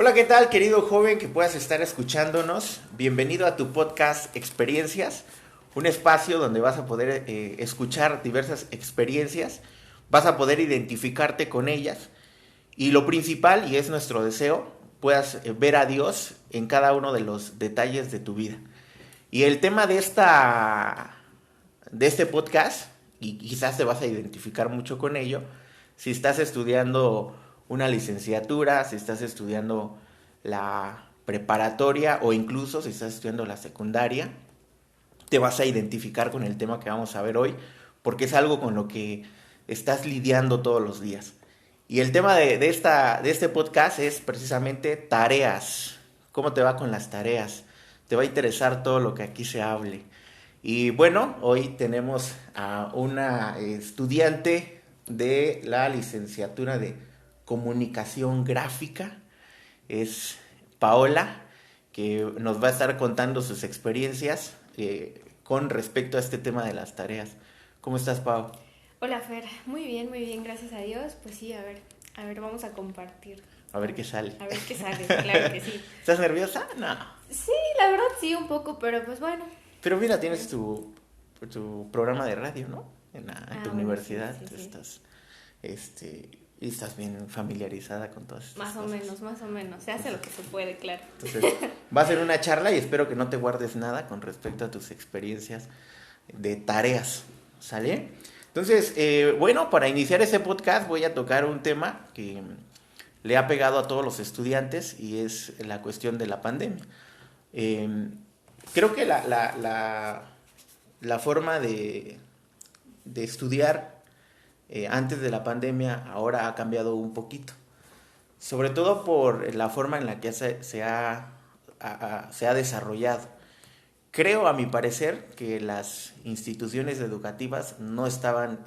Hola, ¿qué tal, querido joven que puedas estar escuchándonos? Bienvenido a tu podcast Experiencias, un espacio donde vas a poder escuchar diversas experiencias, vas a poder identificarte con ellas y lo principal, y es nuestro deseo, puedas ver a Dios en cada uno de los detalles de tu vida. Y el tema de este podcast, y quizás te vas a identificar mucho con ello, si estás estudiando una licenciatura, si estás estudiando la preparatoria o incluso si estás estudiando la secundaria, te vas a identificar con el tema que vamos a ver hoy, porque es algo con lo que estás lidiando todos los días. Y el tema de este podcast es precisamente tareas. ¿Cómo te va con las tareas? Te va a interesar todo lo que aquí se hable. Y bueno, hoy tenemos a una estudiante de la licenciatura de comunicación gráfica. Es Paola, que nos va a estar contando sus experiencias con respecto a este tema de las tareas. ¿Cómo estás, Pau? Hola Fer, muy bien, gracias a Dios. Pues sí, a ver, vamos a compartir. A ver qué sale. A ver qué sale, claro que sí. ¿Estás nerviosa? No. Sí, la verdad sí, un poco, pero pues bueno. Pero mira, tienes tu programa de radio, ¿no? En tu Bueno, sí, universidad sí, sí. estás, y estás bien familiarizada con todas estas cosas. Más o menos. Se hace lo que se puede, claro. Entonces, va a ser una charla y espero que no te guardes nada con respecto a tus experiencias de tareas, ¿sale? Entonces, bueno, para iniciar este podcast voy a tocar un tema que le ha pegado a todos los estudiantes y es la cuestión de la pandemia. Eh, Creo que la forma de estudiar antes de la pandemia ahora ha cambiado un poquito. Sobre todo por la forma en la que se ha desarrollado. Creo, a mi parecer, que las instituciones educativas no estaban,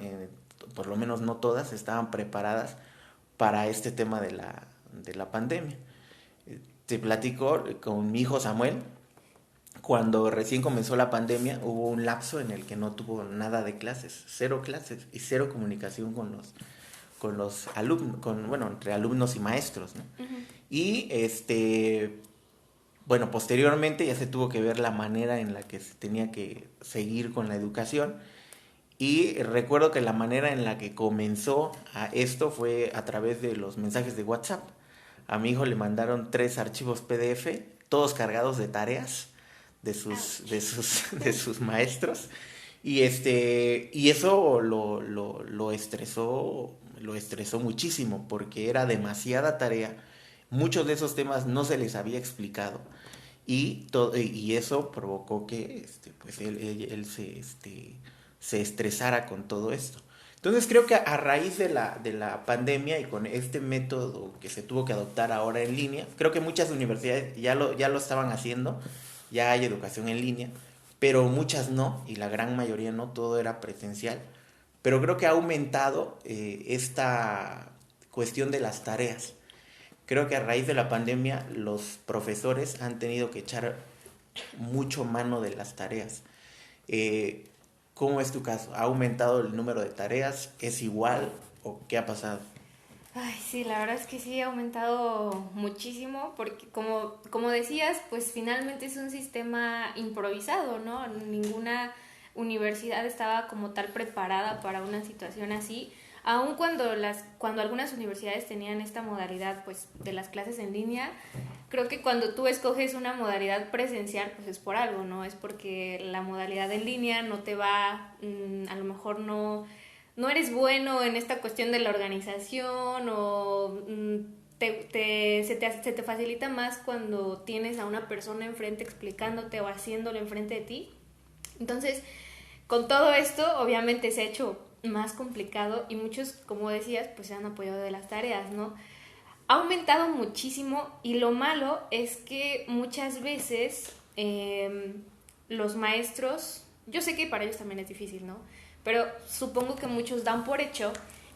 por lo menos no todas, estaban preparadas para este tema de la pandemia. Te platico con mi hijo Samuel. Cuando recién comenzó la pandemia, hubo un lapso en el que no tuvo nada de clases y cero comunicación con los alumnos, bueno, entre alumnos y maestros, ¿no? Ujú. Y bueno, posteriormente ya se tuvo que ver la manera en la que se tenía que seguir con la educación. Y recuerdo que la manera en la que comenzó a esto fue a través de los mensajes de WhatsApp. A mi hijo le mandaron 3 archivos PDF, todos cargados de tareas Ouch. de sus maestros. Y eso lo estresó muchísimo porque era demasiada tarea. Muchos de esos temas no se les había explicado y eso provocó que pues él se estresara con todo esto. Entonces creo que a raíz de la pandemia y con este método que se tuvo que adoptar ahora en línea, creo que muchas universidades ya lo estaban haciendo, ya hay educación en línea, pero muchas no, y la gran mayoría no, todo era presencial. Pero creo que ha aumentado esta cuestión de las tareas. Creo que a raíz de la pandemia los profesores han tenido que echar mucho mano de las tareas. Eh, ¿Cómo es tu caso? ¿Ha aumentado el número de tareas? ¿Es igual o qué ha pasado? Ay, sí, la verdad es que sí ha aumentado muchísimo porque como decías, pues finalmente es un sistema improvisado, ¿no? Ninguna universidad estaba como tal preparada para una situación así, aun cuando algunas universidades tenían esta modalidad pues de las clases en línea. Creo que cuando tú escoges una modalidad presencial, pues es por algo, ¿no? Es porque la modalidad en línea no te va, a lo mejor no eres bueno en esta cuestión de la organización o se te facilita más cuando tienes a una persona enfrente explicándote o haciéndolo enfrente de ti. Entonces, con todo esto, obviamente se ha hecho más complicado y muchos, como decías, pues se han apoyado de las tareas, ¿no? Ha aumentado muchísimo y lo malo es que muchas veces los maestros, yo sé que para ellos también es difícil, ¿no? Pero supongo que muchos dan por hecho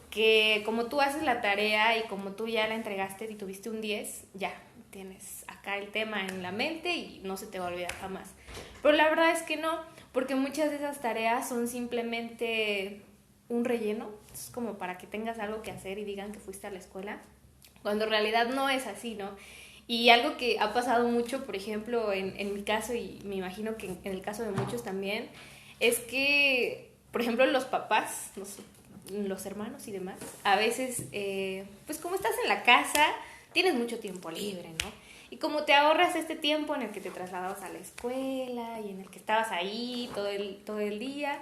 que como tú haces la tarea y como tú ya la entregaste y tuviste un 10 ya tienes acá el tema en la mente y no se te va a olvidar jamás. Pero la verdad es que no, porque muchas de esas tareas son simplemente un relleno, es como para que tengas algo que hacer y digan que fuiste a la escuela, cuando en realidad no es así, ¿no? Y algo que ha pasado mucho, por ejemplo, en mi caso, y me imagino que en el caso de muchos también, es que, por ejemplo, los papás, los hermanos y demás, a veces, pues como estás en la casa, tienes mucho tiempo libre, ¿no? Y como te ahorras este tiempo en el que te trasladabas a la escuela y en el que estabas ahí todo el día,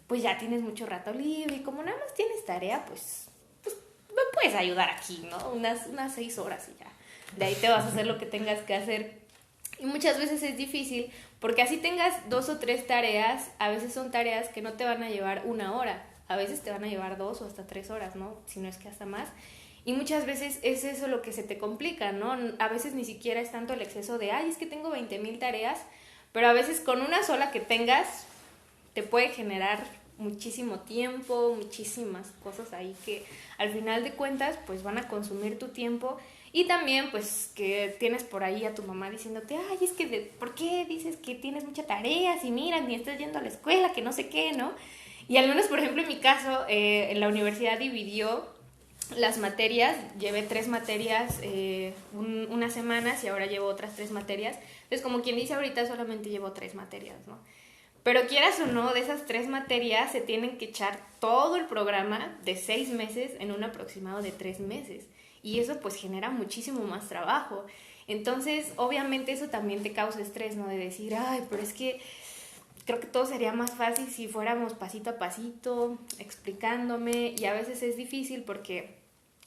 pues ya tienes mucho rato libre y como nada más tienes tarea, pues me puedes ayudar aquí, ¿no? Unas 6 horas y ya. De ahí te vas a hacer lo que tengas que hacer. Y muchas veces es difícil porque así tengas 2 o 3 tareas, a veces son tareas que no te van a llevar 1 hora, a veces te van a llevar 2 o hasta 3 horas, ¿no? Si no es que hasta más. Y muchas veces es eso lo que se te complica, ¿no? A veces ni siquiera es tanto el exceso de, ay, es que tengo 20,000 tareas, pero a veces con una sola que tengas te puede generar muchísimo tiempo, muchísimas cosas ahí que al final de cuentas pues van a consumir tu tiempo. Y también pues que tienes por ahí a tu mamá diciéndote, ay, es que ¿por qué dices que tienes mucha tarea? Si mira, ni estás yendo a la escuela, que no sé qué, ¿no? Y al menos, por ejemplo, en mi caso, en la universidad dividió las materias, llevé 3 materias unas semanas y ahora llevo otras 3 materias. Entonces, como quien dice, ahorita solamente llevo 3 materias, ¿no? Pero quieras o no, de esas 3 materias se tienen que echar todo el programa de 6 meses en un aproximado de 3 meses. Y eso pues genera muchísimo más trabajo. Entonces, obviamente eso también te causa estrés, ¿no? De decir, ay, pero es que creo que todo sería más fácil si fuéramos pasito a pasito, explicándome. Y a veces es difícil porque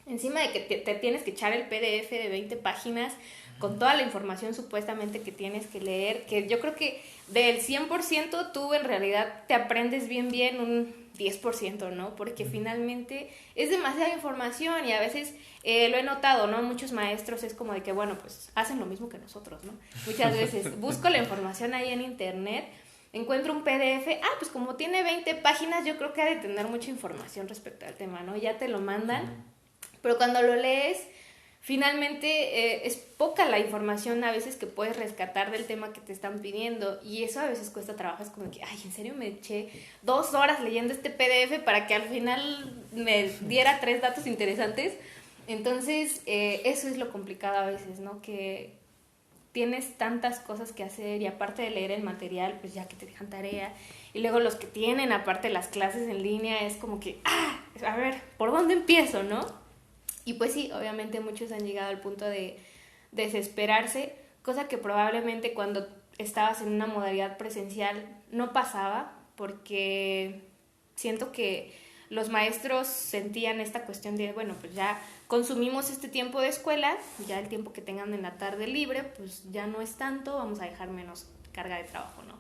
encima de que te tienes que echar el PDF de 20 páginas con toda la información supuestamente que tienes que leer, que yo creo que del 100% tú en realidad te aprendes bien un 10%, ¿no? Porque finalmente es demasiada información y a veces lo he notado, ¿no? Muchos maestros es como de que, bueno, pues hacen lo mismo que nosotros, ¿no? Muchas veces busco la información ahí en internet, encuentro un PDF, pues como tiene 20 páginas, yo creo que ha de tener mucha información respecto al tema, ¿no? Ya te lo mandan, pero cuando lo lees, finalmente es poca la información a veces que puedes rescatar del tema que te están pidiendo y eso a veces cuesta trabajo, es como que, ay, ¿en serio me eché 2 horas leyendo este PDF para que al final me diera 3 datos interesantes? Entonces, eso es lo complicado a veces, ¿no? Que tienes tantas cosas que hacer y aparte de leer el material, pues ya que te dejan tarea y luego los que tienen aparte las clases en línea es como que, a ver, ¿por dónde empiezo, no? Y pues sí, obviamente muchos han llegado al punto de desesperarse, cosa que probablemente cuando estabas en una modalidad presencial no pasaba, porque siento que los maestros sentían esta cuestión de, bueno, pues ya consumimos este tiempo de escuela, ya el tiempo que tengan en la tarde libre, pues ya no es tanto, vamos a dejar menos carga de trabajo, ¿no?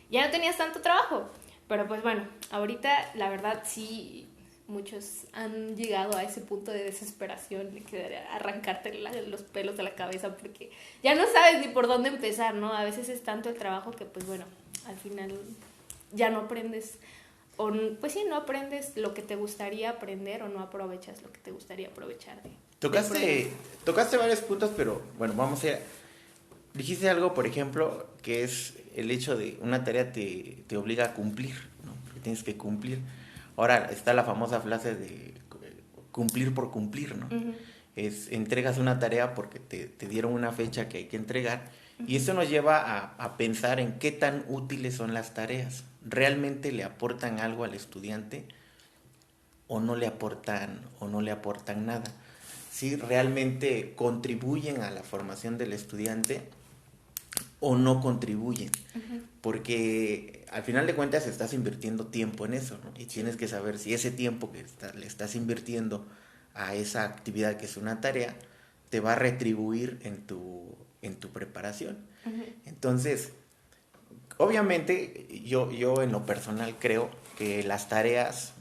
Ya no tenías tanto trabajo, pero pues bueno, ahorita la verdad sí muchos han llegado a ese punto de desesperación de querer arrancarte los pelos de la cabeza porque ya no sabes ni por dónde empezar, ¿no? A veces es tanto el trabajo que pues bueno, al final ya no aprendes o pues sí, no aprendes lo que te gustaría aprender o no aprovechas lo que te gustaría aprovechar de Tocaste varios puntos, pero bueno, vamos a... Dijiste algo, por ejemplo, que es el hecho de una tarea te obliga a cumplir, ¿no? Porque tienes que cumplir. Ahora está la famosa frase de cumplir por cumplir, ¿no? Uh-huh. Entregas una tarea porque te dieron una fecha que hay que entregar, uh-huh. Y eso nos lleva a pensar en qué tan útiles son las tareas. ¿Realmente le aportan algo al estudiante o no le aportan nada? ¿Sí? ¿Realmente contribuyen a la formación del estudiante o no contribuyen? Uh-huh. Porque al final de cuentas estás invirtiendo tiempo en eso, ¿no? Y tienes que saber si ese tiempo que le estás invirtiendo a esa actividad que es una tarea te va a retribuir en tu preparación. Uh-huh. Entonces, obviamente yo en lo personal creo que las tareas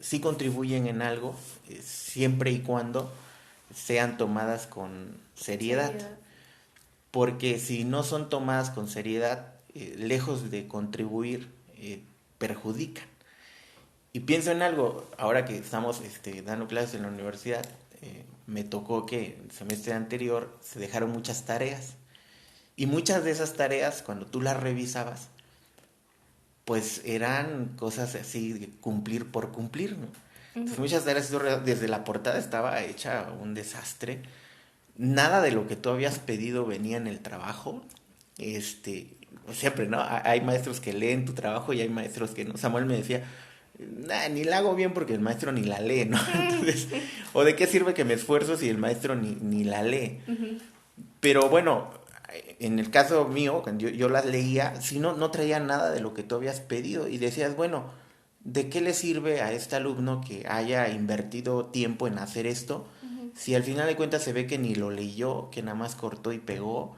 sí contribuyen en algo, siempre y cuando sean tomadas con seriedad. Porque si no son tomadas con seriedad, lejos de contribuir, perjudican. Y pienso en algo, ahora que estamos dando clases en la universidad, me tocó que el semestre anterior se dejaron muchas tareas. Y muchas de esas tareas, cuando tú las revisabas, pues eran cosas así de cumplir por cumplir, ¿no? Entonces muchas tareas, desde la portada estaba hecha un desastre, nada de lo que tú habías pedido venía en el trabajo. Siempre, ¿no? Hay maestros que leen tu trabajo y hay maestros que no. Samuel me decía, "Nah, ni la hago bien porque el maestro ni la lee, ¿no?" Entonces, ¿o de qué sirve que me esfuerzo si el maestro ni la lee? Ujú. Pero bueno, en el caso mío, cuando yo las leía, si no traía nada de lo que tú habías pedido y decías, bueno, ¿de qué le sirve a este alumno que haya invertido tiempo en hacer esto Ujú. si al final de cuentas se ve que ni lo leyó, que nada más cortó y pegó?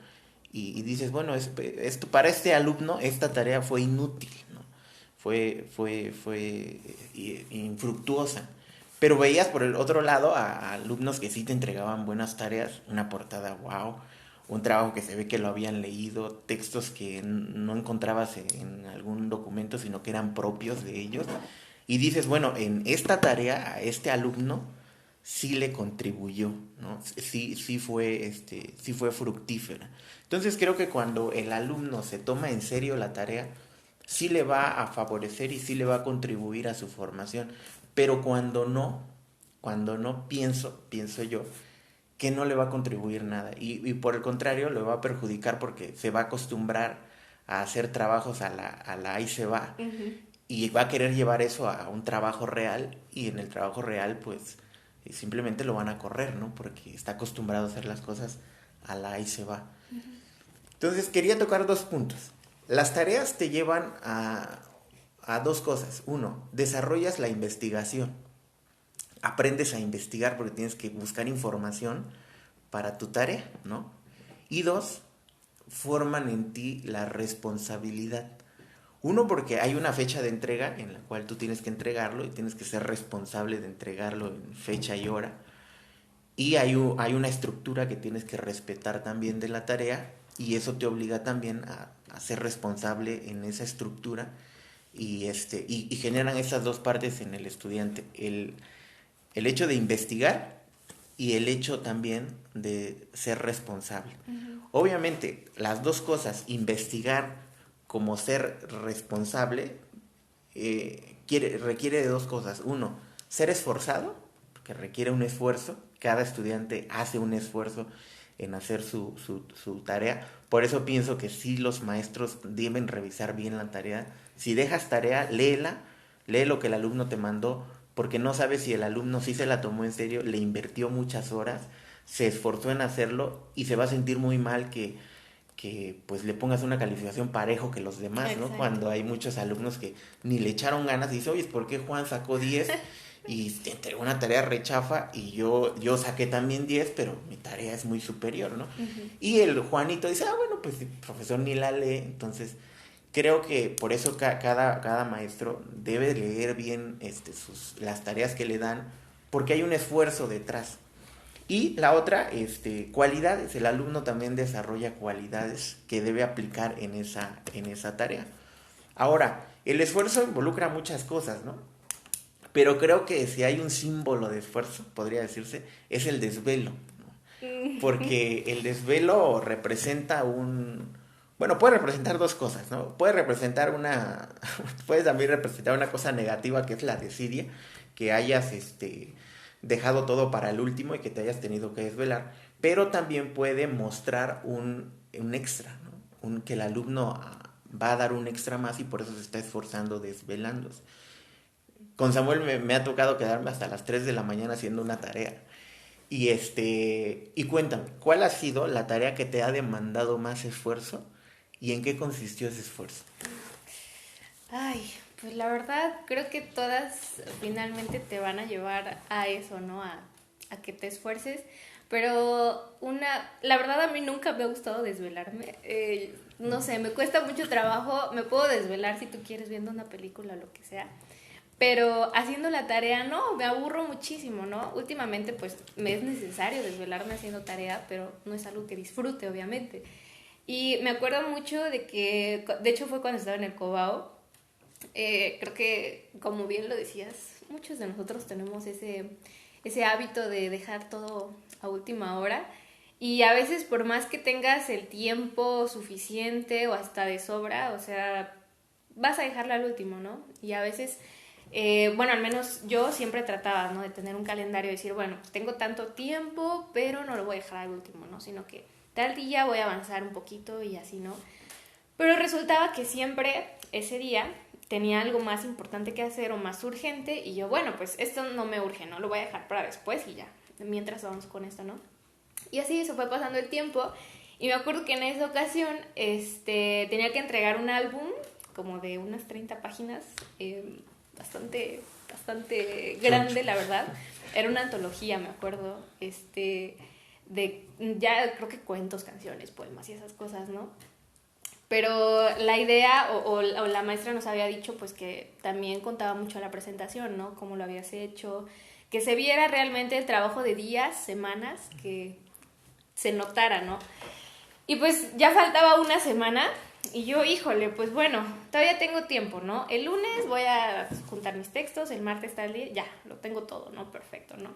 Y dices, bueno, esto, para este alumno esta tarea fue inútil, ¿no? Fue infructuosa. Pero veías por el otro lado a alumnos que sí te entregaban buenas tareas, una portada, wow, un trabajo que se ve que lo habían leído, textos que no encontrabas en algún documento, sino que eran propios de ellos. Y dices, bueno, en esta tarea a este alumno sí le contribuyó, ¿no? Sí fue fructífera. Entonces creo que cuando el alumno se toma en serio la tarea, sí le va a favorecer y sí le va a contribuir a su formación. Pero cuando no pienso yo, que no le va a contribuir nada. Y por el contrario, le va a perjudicar porque se va a acostumbrar a hacer trabajos a la ahí se va. Ujú. Y va a querer llevar eso a un trabajo real y en el trabajo real pues simplemente lo van a correr, ¿no? Porque está acostumbrado a hacer las cosas a la ahí se va. Entonces quería tocar dos puntos. Las tareas te llevan a dos cosas. Uno, desarrollas la investigación. Aprendes a investigar porque tienes que buscar información para tu tarea, ¿no? Y dos, forman en ti la responsabilidad. Uno, porque hay una fecha de entrega en la cual tú tienes que entregarlo y tienes que ser responsable de entregarlo en fecha y hora. Y hay una estructura que tienes que respetar también de la tarea y eso te obliga también a ser responsable en esa estructura y generan esas dos partes en el estudiante. El hecho de investigar y el hecho también de ser responsable. Ujú. Obviamente, las dos cosas, investigar como ser responsable, requiere de dos cosas. Uno, ser esforzado, que requiere un esfuerzo. Cada estudiante hace un esfuerzo en hacer su tarea. Por eso pienso que sí los maestros deben revisar bien la tarea. Si dejas tarea, léela, lee lo que el alumno te mandó, porque no sabes si el alumno sí se la tomó en serio, le invirtió muchas horas, se esforzó en hacerlo y se va a sentir muy mal que pues le pongas una calificación parejo que los demás, ¿no? Exacto. Cuando hay muchos alumnos que ni le echaron ganas y dices, oye, ¿por qué Juan sacó 10 y te entregó una tarea rechafa y yo saqué también 10 pero mi tarea es muy superior, ¿no? Ujú. Y el Juanito dice, bueno, pues el profesor ni la lee, entonces creo que por eso cada maestro debe leer bien las tareas que le dan, porque hay un esfuerzo detrás. Y la otra, cualidades. El alumno también desarrolla cualidades que debe aplicar en esa tarea. Ahora, el esfuerzo involucra muchas cosas, ¿no? Pero creo que si hay un símbolo de esfuerzo, podría decirse, es el desvelo, ¿no? Porque el desvelo representa bueno, puede representar dos cosas, ¿no? Puede representar puede también representar una cosa negativa que es la desidia, que hayas, dejado todo para el último y que te hayas tenido que desvelar, pero también puede mostrar un extra, ¿no? Que el alumno va a dar un extra más y por eso se está esforzando desvelándose. Con Samuel me ha tocado quedarme hasta las 3 de la mañana haciendo una tarea. Y cuéntame, ¿cuál ha sido la tarea que te ha demandado más esfuerzo y en qué consistió ese esfuerzo? Ay, pues la verdad creo que todas finalmente te van a llevar a eso, ¿no? A que te esfuerces. Pero la verdad a mí nunca me ha gustado desvelarme. No sé, me cuesta mucho trabajo. Me puedo desvelar si tú quieres viendo una película o lo que sea. Pero haciendo la tarea, no, me aburro muchísimo, ¿no? Últimamente, pues, me es necesario desvelarme haciendo tarea, pero no es algo que disfrute, obviamente. Y me acuerdo mucho de que, de hecho fue cuando estaba en el Cobao, creo que, como bien lo decías, muchos de nosotros tenemos ese hábito de dejar todo a última hora. Y a veces, por más que tengas el tiempo suficiente o hasta de sobra, o sea, vas a dejarla al último, ¿no? Y a veces Bueno, al menos yo siempre trataba, ¿no? De tener un calendario, decir, bueno, pues tengo tanto tiempo, pero no lo voy a dejar al último, ¿no? Sino que tal día voy a avanzar un poquito y así, ¿no? Pero resultaba que siempre ese día tenía algo más importante que hacer o más urgente y yo, bueno, pues esto no me urge, ¿no? Lo voy a dejar para después y ya, mientras vamos con esto, ¿no? Y así se fue pasando el tiempo y me acuerdo que en esa ocasión tenía que entregar un álbum como de unas 30 páginas, bastante grande, la verdad. Era una antología, me acuerdo, de ya creo que cuentos, canciones, poemas y esas cosas, ¿no? Pero la idea o la maestra nos había dicho pues que también contaba mucho la presentación, ¿no? Cómo lo habías hecho, que se viera realmente el trabajo de días, semanas, que se notara, ¿no? Y pues ya faltaba una semana y yo, híjole, pues bueno, todavía tengo tiempo, ¿no? El lunes voy a juntar mis textos, el martes tal día, ya, lo tengo todo, ¿no? Perfecto, ¿no?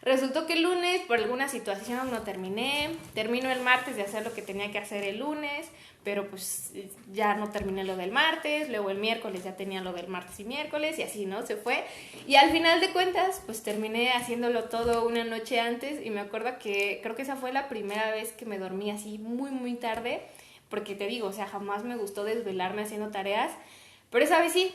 Resultó que el lunes, por alguna situación, no termino el martes de hacer lo que tenía que hacer el lunes, pero pues ya no terminé lo del martes, luego el miércoles ya tenía lo del martes y miércoles, y así, ¿no? Se fue. Y al final de cuentas, pues terminé haciéndolo todo una noche antes, y me acuerdo que creo que esa fue la primera vez que me dormí así muy, muy tarde, porque te digo, o sea, jamás me gustó desvelarme haciendo tareas, pero esa vez sí.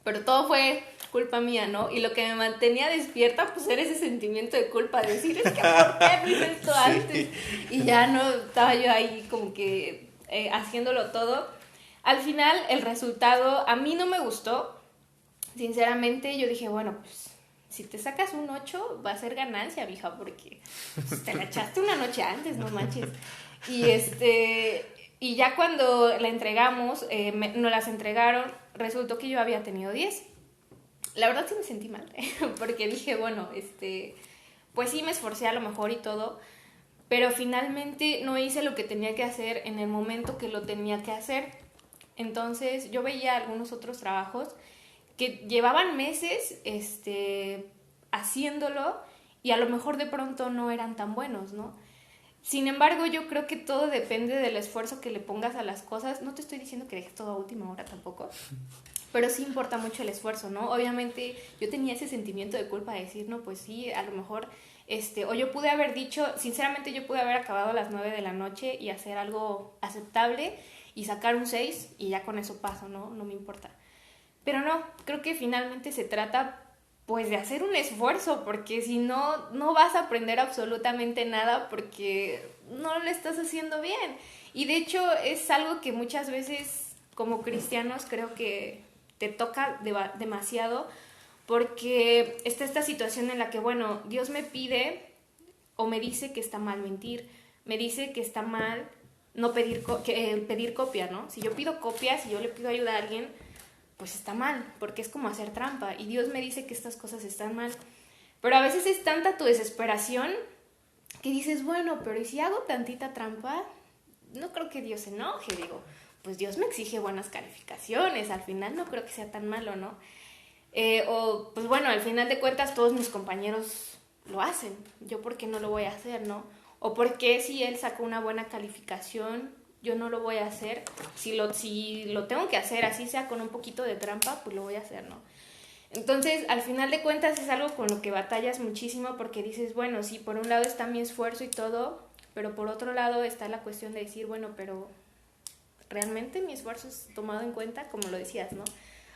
Pero todo fue culpa mía, ¿no? Y lo que me mantenía despierta, pues era ese sentimiento de culpa, de decir, es que ¿por qué no hice esto antes? Y ya no, estaba yo ahí como que haciéndolo todo. Al final, el resultado a mí no me gustó. Sinceramente, yo dije, bueno, pues si te sacas un 8, va a ser ganancia, mija, porque pues, te la echaste una noche antes, no manches. Y ya cuando la entregamos, nos las entregaron, resultó que yo había tenido 10. La verdad sí me sentí mal, porque dije, bueno, pues sí me esforcé a lo mejor y todo, pero finalmente no hice lo que tenía que hacer en el momento que lo tenía que hacer. Entonces yo veía algunos otros trabajos que llevaban meses haciéndolo y a lo mejor de pronto no eran tan buenos, ¿no? Sin embargo, yo creo que todo depende del esfuerzo que le pongas a las cosas. No te estoy diciendo que dejes todo a última hora tampoco, pero sí importa mucho el esfuerzo, ¿no? Obviamente yo tenía ese sentimiento de culpa de decir, no, pues sí, a lo mejor, o yo pude haber dicho, sinceramente yo pude haber acabado a las 9 de la noche y hacer algo aceptable y sacar un 6 y ya con eso paso, ¿no? No me importa. Pero no, creo que finalmente se trata pues de hacer un esfuerzo, porque si no, no vas a aprender absolutamente nada porque no lo estás haciendo bien. Y de hecho es algo que muchas veces como cristianos creo que te toca demasiado, porque está esta situación en la que, bueno, Dios me pide o me dice que está mal mentir, me dice que está mal no pedir, pedir copia, ¿no? Si yo pido copias, si yo le pido ayuda a alguien, pues está mal, porque es como hacer trampa, y Dios me dice que estas cosas están mal. Pero a veces es tanta tu desesperación que dices, bueno, pero ¿y si hago tantita trampa? No creo que Dios se enoje, digo, pues Dios me exige buenas calificaciones, al final no creo que sea tan malo, ¿no? O, pues bueno, al final de cuentas todos mis compañeros lo hacen, yo ¿por qué no lo voy a hacer, no? O ¿por qué si él sacó una buena calificación yo no lo voy a hacer? Si lo tengo que hacer, así sea con un poquito de trampa, pues lo voy a hacer, ¿no? Entonces, al final de cuentas es algo con lo que batallas muchísimo, porque dices, bueno, sí, por un lado está mi esfuerzo y todo, pero por otro lado está la cuestión de decir, bueno, pero ¿realmente mi esfuerzo es tomado en cuenta? Como lo decías, ¿no?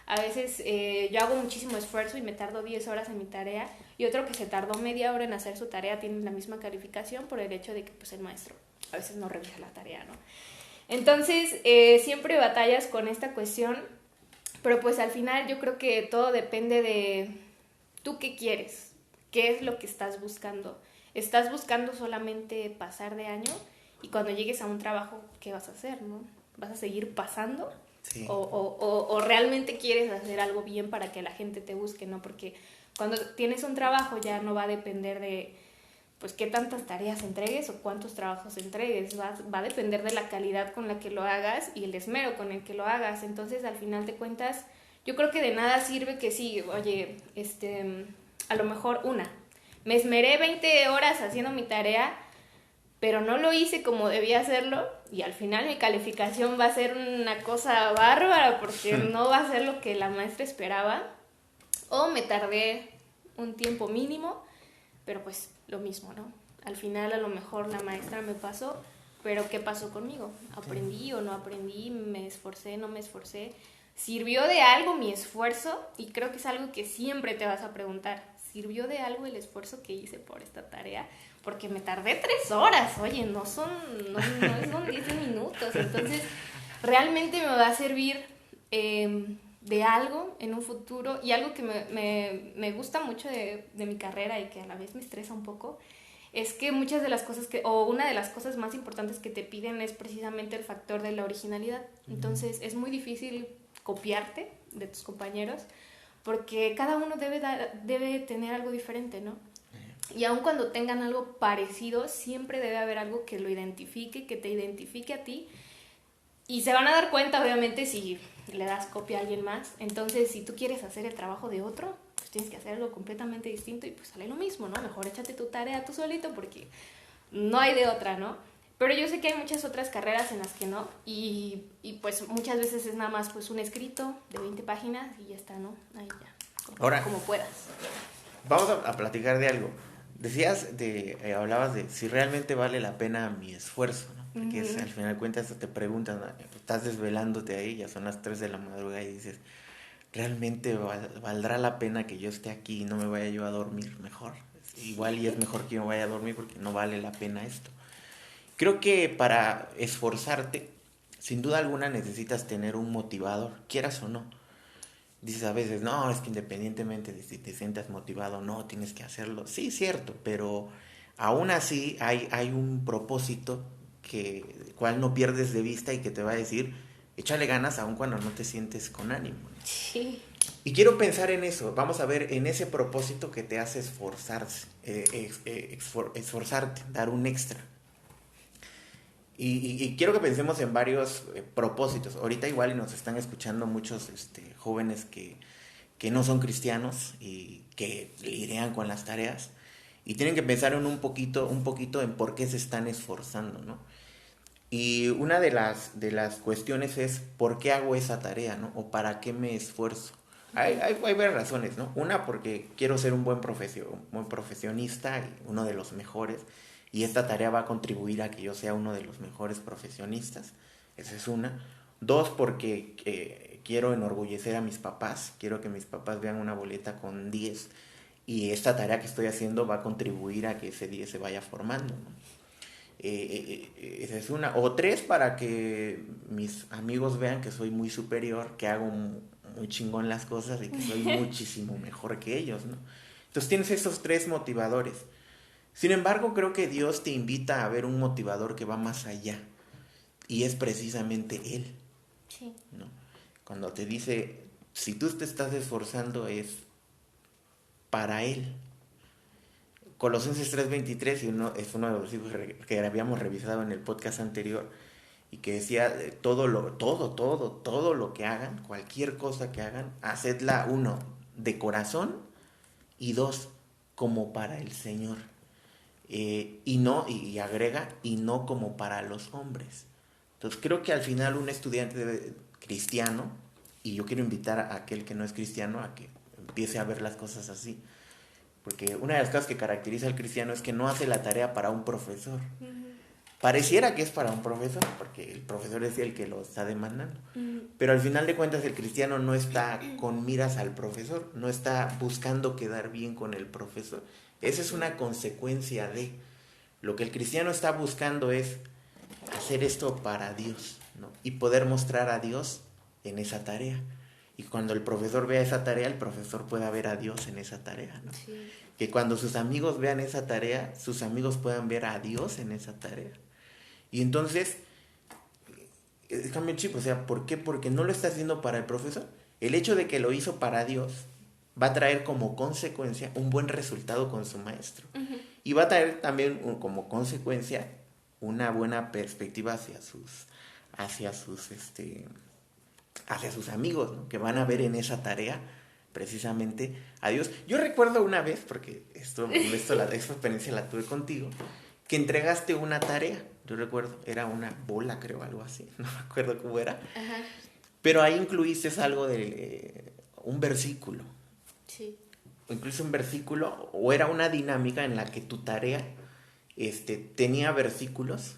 A veces yo hago muchísimo esfuerzo y me tardo 10 horas en mi tarea, y otro que se tardó media hora en hacer su tarea tiene la misma calificación por el hecho de que pues, el maestro a veces no revisa la tarea, ¿no? Entonces, siempre batallas con esta cuestión, pero pues al final yo creo que todo depende de tú qué quieres, qué es lo que estás buscando. ¿Estás buscando solamente pasar de año? Y cuando llegues a un trabajo, ¿qué vas a hacer, no? ¿Vas a seguir pasando? Sí. O realmente quieres hacer algo bien para que la gente te busque, ¿no? Porque cuando tienes un trabajo ya no va a depender de pues qué tantas tareas entregues o cuántos trabajos entregues, va a depender de la calidad con la que lo hagas y el esmero con el que lo hagas. Entonces, al final de cuentas, yo creo que de nada sirve que sí, oye, a lo mejor me esmeré 20 horas haciendo mi tarea, pero no lo hice como debía hacerlo, y al final mi calificación va a ser una cosa bárbara porque no va a ser lo que la maestra esperaba. o me tardé un tiempo mínimo, pero pues lo mismo, ¿no? Al final a lo mejor la maestra me pasó, pero ¿qué pasó conmigo? ¿Aprendí o no aprendí? ¿Me esforcé, no me esforcé? ¿Sirvió de algo mi esfuerzo? Y creo que es algo que siempre te vas a preguntar. ¿Sirvió de algo el esfuerzo que hice por esta tarea? Porque me tardé 3 horas, oye, no son 10 minutos. Entonces, realmente me va a servir de algo en un futuro. Y algo que me gusta mucho de mi carrera y que a la vez me estresa un poco, es que muchas de las cosas o una de las cosas más importantes que te piden es precisamente el factor de la originalidad. Entonces, es muy difícil copiarte de tus compañeros, porque cada uno debe tener algo diferente, ¿no? Y aun cuando tengan algo parecido, siempre debe haber algo que lo identifique, que te identifique a ti, y se van a dar cuenta, obviamente, si le das copia a alguien más. Entonces, si tú quieres hacer el trabajo de otro, pues tienes que hacer algo completamente distinto y pues sale lo mismo, ¿no? Mejor échate tu tarea tú solito porque no hay de otra, ¿no? Pero yo sé que hay muchas otras carreras en las que no, y pues muchas veces es nada más pues un escrito de 20 páginas y ya está, ¿no? Ahí ya, Ahora, como puedas. Vamos a platicar de algo. Decías, hablabas de si realmente vale la pena mi esfuerzo, ¿no? Porque al final de cuentas te preguntan, ¿no? Estás desvelándote ahí, ya son las 3 de la madrugada y dices, ¿realmente valdrá la pena que yo esté aquí y no me vaya yo a dormir mejor? Igual y es mejor que yo me vaya a dormir porque no vale la pena esto. Creo que para esforzarte, sin duda alguna necesitas tener un motivador, quieras o no. Dices a veces, no, es que independientemente de si te sientas motivado o no, tienes que hacerlo. Sí, cierto, pero aún así hay un propósito cual no pierdes de vista y que te va a decir, échale ganas aun cuando no te sientes con ánimo. Sí. Y quiero pensar en eso, vamos a ver en ese propósito que te hace esforzarte, dar un extra. Y quiero que pensemos en varios propósitos. Ahorita igual y nos están escuchando muchos jóvenes que no son cristianos y que lidian con las tareas y tienen que pensar en un poquito en por qué se están esforzando, ¿no? Y una de las cuestiones es ¿por qué hago esa tarea, ¿no? O ¿para qué me esfuerzo? Hay varias razones, ¿no? Una, porque quiero ser un buen profesionista y uno de los mejores, y esta tarea va a contribuir a que yo sea uno de los mejores profesionistas. Esa es una. Dos, porque quiero enorgullecer a mis papás. Quiero que mis papás vean una boleta con 10 y esta tarea que estoy haciendo va a contribuir a que ese 10 se vaya formando, ¿no? Esa es una. O tres, para que mis amigos vean que soy muy superior, que hago muy chingón las cosas y que soy muchísimo mejor que ellos, ¿no? Entonces tienes esos 3 motivadores. Sin embargo, creo que Dios te invita a ver un motivador que va más allá, y es precisamente Él, Sí. ¿no? Cuando te dice, si tú te estás esforzando es para Él. Colosenses 3:23 es uno de los versículos que habíamos revisado en el podcast anterior y que decía todo lo que hagan, cualquier cosa que hagan, hacedla, 1, de corazón, y 2, como para el Señor. Y agrega, y no como para los hombres. Entonces creo que al final un estudiante cristiano, y yo quiero invitar a aquel que no es cristiano a que empiece a ver las cosas así, porque una de las cosas que caracteriza al cristiano es que no hace la tarea para un profesor. Pareciera que es para un profesor, porque el profesor es el que lo está demandando. Pero al final de cuentas el cristiano no está con miras al profesor, no está buscando quedar bien con el profesor. Esa es una consecuencia de... Lo que el cristiano está buscando es hacer esto para Dios, ¿no? Y poder mostrar a Dios en esa tarea. Y cuando el profesor vea esa tarea, el profesor pueda ver a Dios en esa tarea, ¿no? Sí. Que cuando sus amigos vean esa tarea, sus amigos puedan ver a Dios en esa tarea. Y entonces, cambia el chip, o sea, ¿por qué? Porque no lo está haciendo para el profesor. El hecho de que lo hizo para Dios va a traer como consecuencia un buen resultado con su maestro. Uh-huh. Y va a traer también como consecuencia una buena perspectiva hacia sus amigos, ¿no? Que van a ver en esa tarea precisamente a Dios. Yo recuerdo una vez, porque esta experiencia la tuve contigo, que entregaste una tarea. Yo recuerdo, era una bola, creo, algo así. No me acuerdo cómo era. Ajá. Pero ahí incluiste algo de un versículo. Sí. o incluso un versículo, o era una dinámica en la que tu tarea tenía versículos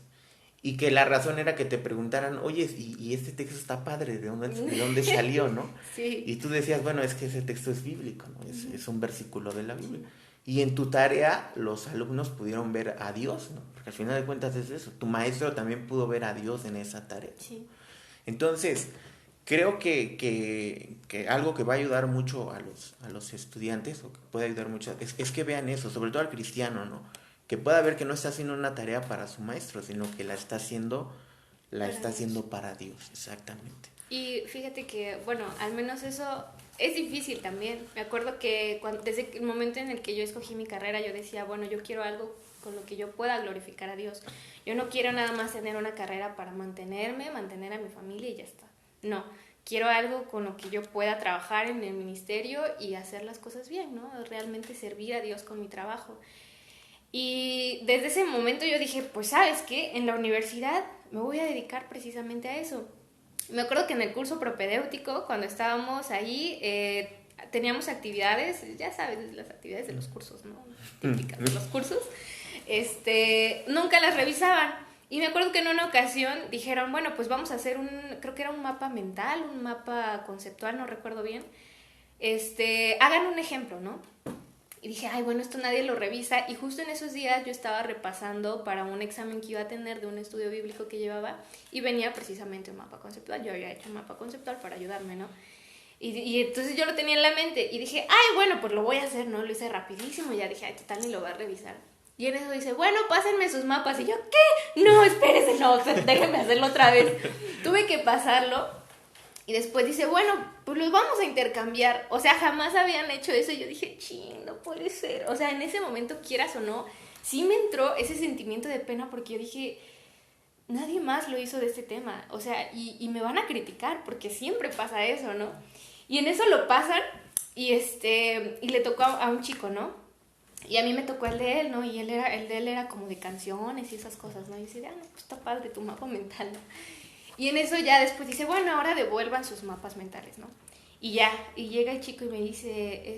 y que la razón era que te preguntaran, oye, y este texto está padre, de dónde salió, no? Sí. Y tú decías, bueno, es que ese texto es bíblico, ¿no? Es un versículo de la Biblia. Y en tu tarea los alumnos pudieron ver a Dios, ¿no? Porque al final de cuentas es eso. Tu maestro también pudo ver a Dios en esa tarea. Sí. Entonces, creo que algo que va a ayudar mucho a los estudiantes, o que puede ayudar mucho, es que vean eso, sobre todo al cristiano, ¿no? Que pueda ver que no está haciendo una tarea para su maestro, sino que la está haciendo para Dios, exactamente. Y fíjate que, bueno, al menos eso es difícil también. Me acuerdo que desde el momento en el que yo escogí mi carrera, yo decía, bueno, yo quiero algo con lo que yo pueda glorificar a Dios. Yo no quiero nada más tener una carrera para mantener a mi familia y ya está. No, quiero algo con lo que yo pueda trabajar en el ministerio y hacer las cosas bien, ¿no? Realmente servir a Dios con mi trabajo. Y desde ese momento yo dije, pues ¿sabes qué? En la universidad me voy a dedicar precisamente a eso. Me acuerdo que en el curso propedéutico, cuando estábamos ahí, teníamos actividades, ya sabes, las actividades de los cursos, ¿no? Típicas de los cursos. Nunca las revisaban. Y me acuerdo que en una ocasión dijeron, bueno, pues vamos a hacer creo que era un mapa mental, un mapa conceptual, no recuerdo bien. Hagan un ejemplo, ¿no? Y dije, ay, bueno, esto nadie lo revisa. Y justo en esos días yo estaba repasando para un examen que iba a tener de un estudio bíblico que llevaba y venía precisamente un mapa conceptual. Yo había hecho un mapa conceptual para ayudarme, ¿no? Y entonces yo lo tenía en la mente y dije, ay, bueno, pues lo voy a hacer, ¿no? Lo hice rapidísimo y ya dije, ay, total, ni lo voy a revisar. Y en eso dice, bueno, pásenme sus mapas. Y yo, ¿qué? No, espérese, no, déjenme hacerlo otra vez. Tuve que pasarlo. Y después dice, bueno, pues los vamos a intercambiar. O sea, jamás habían hecho eso. Y yo dije, ching, no puede ser. O sea, en ese momento, quieras o no, sí me entró ese sentimiento de pena porque yo dije, nadie más lo hizo de este tema. O sea, y me van a criticar porque siempre pasa eso, ¿no? Y en eso lo pasan y le tocó a un chico, ¿no? Y a mí me tocó el de él, ¿no? Y el de él era como de canciones y esas cosas, ¿no? Y dice, no, pues está padre tu mapa mental, ¿no? Y en eso ya después dice, bueno, ahora devuelvan sus mapas mentales, ¿no? Y ya, y llega el chico y me dice,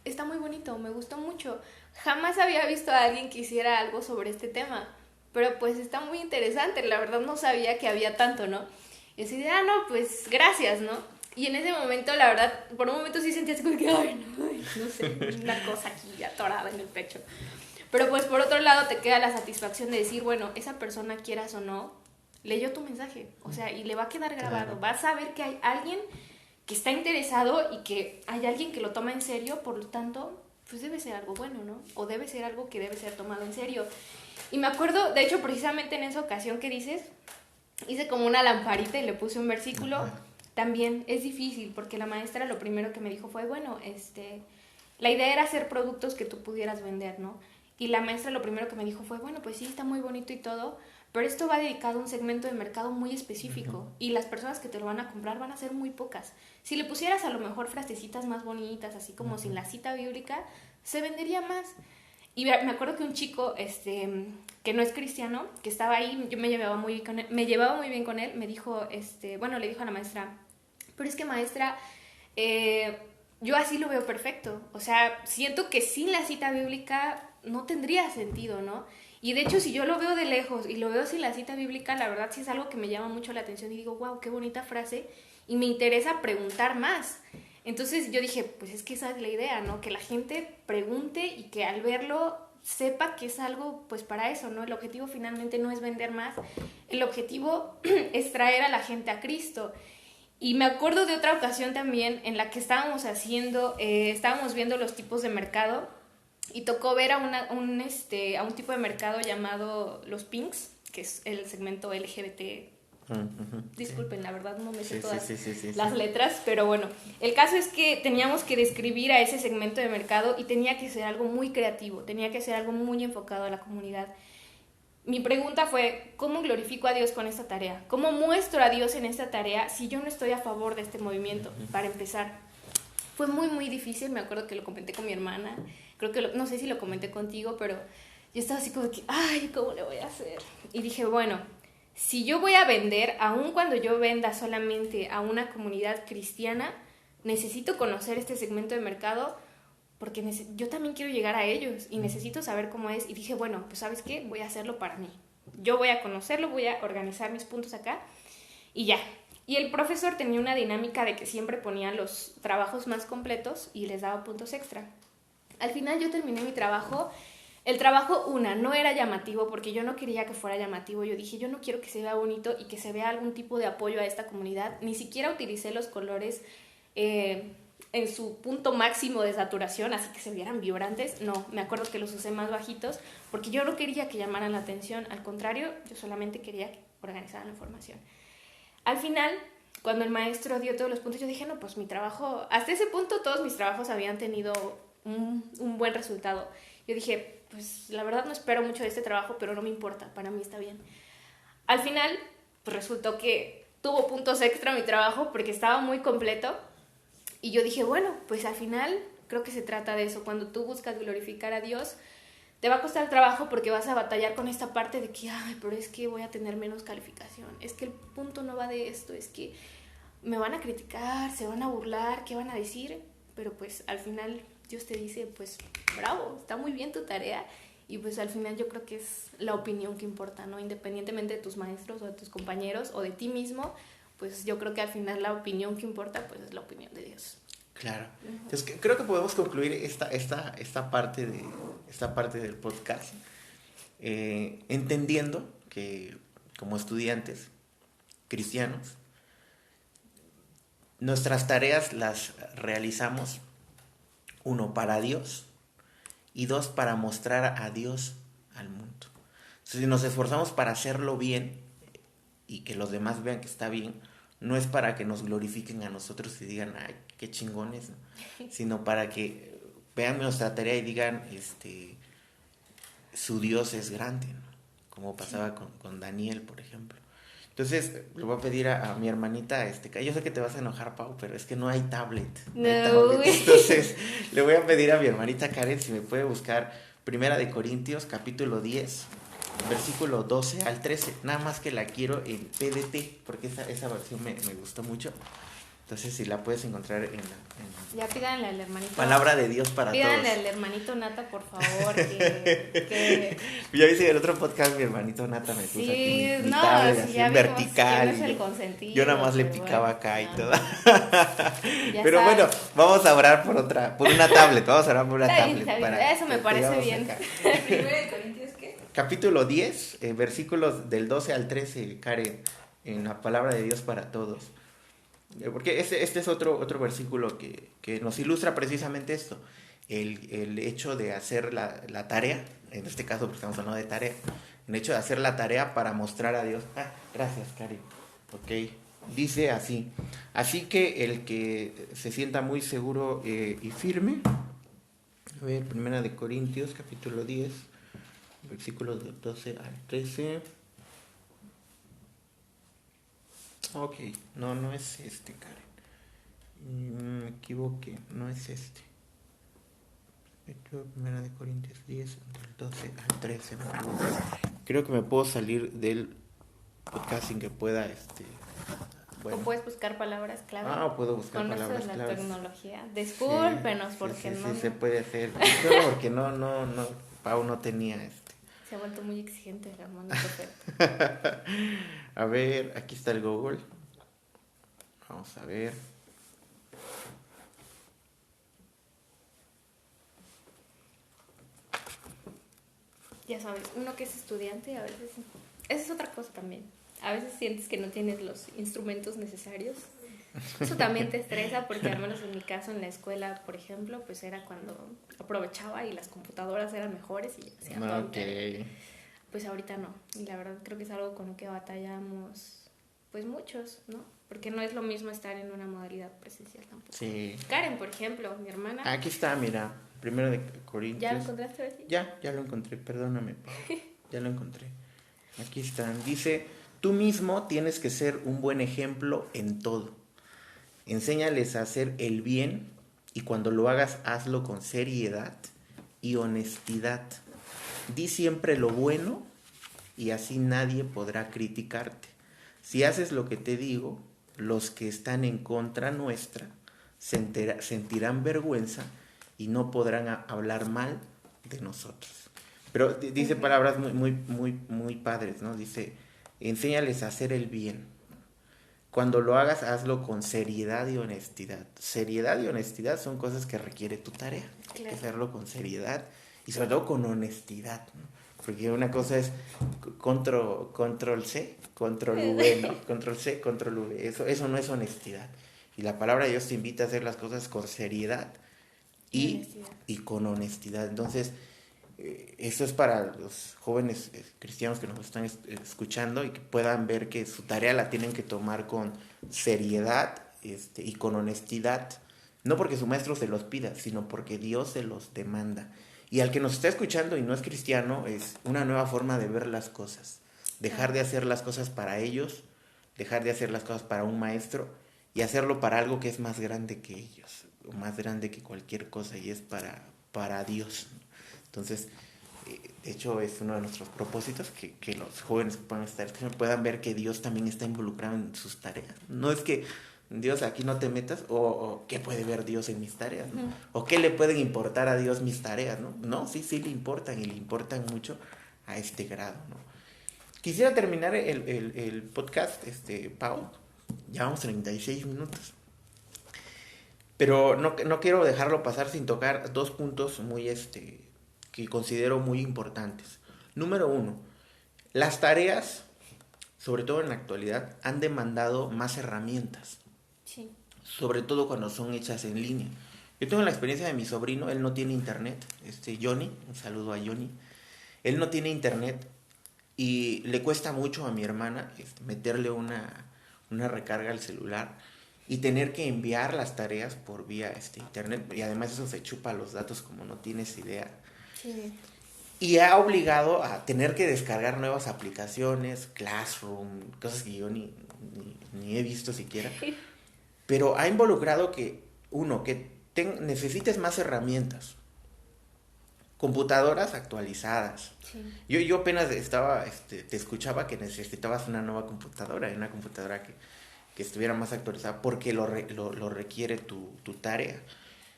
está muy bonito, me gustó mucho. Jamás había visto a alguien que hiciera algo sobre este tema, pero pues está muy interesante, la verdad no sabía que había tanto, ¿no? Y así de, no, pues gracias, ¿no? Y en ese momento, la verdad, por un momento sí sentía así como que, ay, no sé, una cosa aquí atorada en el pecho. Pero pues por otro lado te queda la satisfacción de decir, bueno, esa persona, quieras o no, leyó tu mensaje, o sea, y le va a quedar grabado. Claro. Va a saber que hay alguien que está interesado y que hay alguien que lo toma en serio, por lo tanto, pues debe ser algo bueno, ¿no? O debe ser algo que debe ser tomado en serio. Y me acuerdo, de hecho, precisamente en esa ocasión que dices, hice como una lamparita y le puse un versículo. Uh-huh. También es difícil, porque la maestra lo primero que me dijo fue, bueno, la idea era hacer productos que tú pudieras vender, ¿no? Y la maestra lo primero que me dijo fue, bueno, pues sí, está muy bonito y todo, pero esto va dedicado a un segmento de mercado muy específico. Uh-huh. Y las personas que te lo van a comprar van a ser muy pocas. Si le pusieras a lo mejor frasecitas más bonitas, así como uh-huh. sin la cita bíblica, se vendería más. Y me acuerdo que un chico que no es cristiano, que estaba ahí, yo me llevaba muy bien con él, me dijo, le dijo a la maestra, pero es que maestra, yo así lo veo perfecto. O sea, siento que sin la cita bíblica no tendría sentido, ¿no? Y de hecho, si yo lo veo de lejos y lo veo sin la cita bíblica, la verdad sí es algo que me llama mucho la atención y digo, wow, qué bonita frase, y me interesa preguntar más. Entonces yo dije, pues es que esa es la idea, ¿no? Que la gente pregunte y que al verlo sepa que es algo, pues para eso, ¿no? El objetivo finalmente no es vender más, el objetivo es traer a la gente a Cristo. Y me acuerdo de otra ocasión también en la que estábamos viendo los tipos de mercado y tocó ver a un tipo de mercado llamado los Pinks, que es el segmento LGBT. Uh-huh. Disculpen, la verdad no me sé todas las letras, pero bueno, el caso es que teníamos que describir a ese segmento de mercado y tenía que ser algo muy creativo, tenía que ser algo muy enfocado a la comunidad. Mi pregunta fue, ¿cómo glorifico a Dios con esta tarea? ¿Cómo muestro a Dios en esta tarea si yo no estoy a favor de este movimiento? Para empezar, fue muy, muy difícil. Me acuerdo que lo comenté con mi hermana. Creo que no sé si lo comenté contigo, pero yo estaba así como que, ay, ¿cómo le voy a hacer? Y dije, bueno, si yo voy a vender, aun cuando yo venda solamente a una comunidad cristiana, necesito conocer este segmento de mercado porque yo también quiero llegar a ellos y necesito saber cómo es. Y dije, bueno, pues ¿sabes qué? Voy a hacerlo para mí. Yo voy a conocerlo, voy a organizar mis puntos acá y ya. Y el profesor tenía una dinámica de que siempre ponía los trabajos más completos y les daba puntos extra. Al final yo terminé mi trabajo. El trabajo, no era llamativo porque yo no quería que fuera llamativo. Yo dije, yo no quiero que se vea bonito y que se vea algún tipo de apoyo a esta comunidad. Ni siquiera utilicé los colores en su punto máximo de saturación, así que se vieran vibrantes. No, me acuerdo que los usé más bajitos porque yo no quería que llamaran la atención. Al contrario, yo solamente quería que organizaran la información. Al final, cuando el maestro dio todos los puntos, yo dije, no, pues mi trabajo, hasta ese punto todos mis trabajos habían tenido un buen resultado. Yo dije, pues la verdad no espero mucho de este trabajo, pero no me importa, para mí está bien. Al final, pues resultó que tuvo puntos extra mi trabajo porque estaba muy completo. Y yo dije, bueno, pues al final creo que se trata de eso. Cuando tú buscas glorificar a Dios, te va a costar trabajo porque vas a batallar con esta parte de que, ay, pero es que voy a tener menos calificación. Es que el punto no va de esto, es que me van a criticar, se van a burlar, ¿qué van a decir? Pero pues al final Dios te dice, pues bravo, está muy bien tu tarea. Y pues al final yo creo que es la opinión que importa, ¿no? Independientemente de tus maestros o de tus compañeros o de ti mismo, pues yo creo que al final la opinión que importa pues es la opinión de Dios. Claro. Entonces creo que podemos concluir esta parte del podcast entendiendo que como estudiantes cristianos nuestras tareas las realizamos, 1, para Dios y 2, para mostrar a Dios al mundo. Entonces, si nos esforzamos para hacerlo bien y que los demás vean que está bien, no es para que nos glorifiquen a nosotros y digan, ay, qué chingones, ¿no? Sino para que vean nuestra tarea y digan, su Dios es grande, ¿no? Como pasaba con Daniel, por ejemplo. Entonces, le voy a pedir a mi hermanita, yo sé que te vas a enojar, Pau, pero es que no hay tablet. No, Entonces, le voy a pedir a mi hermanita Karen si me puede buscar 1 Corintios, capítulo 10, versículo 12 al 13. Nada más que la quiero en PDT, porque esa versión me gustó mucho. Entonces, si la puedes encontrar en ya pídanle al hermanito. Palabra de Dios para pídanle todos. Al hermanito Nata, por favor. que... Ya viste en el otro podcast, mi hermanito Nata me puso aquí mi tablet, así en vertical. No es el consentido, yo nada más le picaba acá y todo. Pero sabes. bueno, vamos a orar por una tablet. Vamos a orar por una tablet. Está bien. Eso me parece bien. 1 Corintios, ¿qué? Capítulo 10, versículos del 12 al 13, Karen, en la palabra de Dios para todos. Porque este es otro versículo que nos ilustra precisamente esto, el hecho de hacer la tarea, en este caso porque estamos hablando de tarea, el hecho de hacer la tarea para mostrar a Dios. Gracias, Cari. Ok, dice así que el que se sienta muy seguro y firme, a ver, 1 Corintios, capítulo 10, versículos del 12 al 13... Ok, no es Karen. Me equivoqué, no es este. 1 Corintios 10, del 12 al 13. Creo que me puedo salir del podcast sin que pueda, bueno. O puedes buscar palabras clave. Puedo buscar palabras clave. claves. Con la tecnología. Discúlpenos, porque no. Sí, se puede hacer. Porque no, Pau no tenía Se ha vuelto muy exigente el hermano perfecto. A ver, aquí está el Google. Vamos a ver. Ya sabes, uno que es estudiante a veces... Esa es otra cosa también. A veces sientes que no tienes los instrumentos necesarios. Eso también te estresa porque al menos en mi caso en la escuela, por ejemplo, pues era cuando aprovechaba y las computadoras eran mejores y hacía todo. Okay. Pues ahorita no. Y la verdad creo que es algo con lo que batallamos pues muchos, ¿no? Porque no es lo mismo estar en una modalidad presencial tampoco. Sí. Karen, por ejemplo, mi hermana. Aquí está, mira. 1 Corintios. ¿Ya lo encontraste ahora sí? Ya lo encontré, perdóname, Pau. Ya lo encontré. Aquí están. Dice, tú mismo tienes que ser un buen ejemplo en todo. Enséñales a hacer el bien y cuando lo hagas, hazlo con seriedad y honestidad. Di siempre lo bueno y así nadie podrá criticarte. Si haces lo que te digo, los que están en contra nuestra sentirán vergüenza y no podrán hablar mal de nosotros. Pero dice palabras muy padres, ¿no? Dice, enséñales a hacer el bien. Cuando lo hagas, hazlo con seriedad y honestidad. Seriedad y honestidad son cosas que requiere tu tarea. Claro. Hay que hacerlo con seriedad y sobre todo con honestidad, ¿no? Porque una cosa es control C, control V, ¿no? Control C, control V. Eso no es honestidad. Y la palabra de Dios te invita a hacer las cosas con seriedad y con honestidad. Entonces, eso es para los jóvenes cristianos que nos están escuchando y que puedan ver que su tarea la tienen que tomar con seriedad y con honestidad. No porque su maestro se los pida, sino porque Dios se los demanda. Y al que nos está escuchando y no es cristiano, es una nueva forma de ver las cosas. Dejar de hacer las cosas para ellos, dejar de hacer las cosas para un maestro y hacerlo para algo que es más grande que ellos, o más grande que cualquier cosa, y es para Dios. Entonces, de hecho, es uno de nuestros propósitos, que los jóvenes que puedan estar puedan ver que Dios también está involucrado en sus tareas. No es que Dios, aquí no te metas, o qué puede ver Dios en mis tareas, ¿no? O qué le pueden importar a Dios mis tareas, ¿no? No, sí le importan, y le importan mucho a este grado, ¿no? Quisiera terminar el podcast, Pau, llevamos 36 minutos, pero no quiero dejarlo pasar sin tocar dos puntos que considero muy importantes. Número 1, las tareas, sobre todo en la actualidad, han demandado más herramientas. Sí. Sobre todo cuando son hechas en línea. Yo tengo la experiencia de mi sobrino, él no tiene internet, Johnny, un saludo a Johnny. Él no tiene internet y le cuesta mucho a mi hermana meterle una recarga al celular y tener que enviar las tareas por vía internet, y además eso se chupa los datos como no tienes idea. Sí. Y ha obligado a tener que descargar nuevas aplicaciones, Classroom, cosas que yo ni he visto siquiera. Pero ha involucrado que necesites más herramientas, computadoras actualizadas. Sí. Yo apenas te escuchaba que necesitabas una nueva computadora, una computadora que estuviera más actualizada porque lo requiere tu tarea.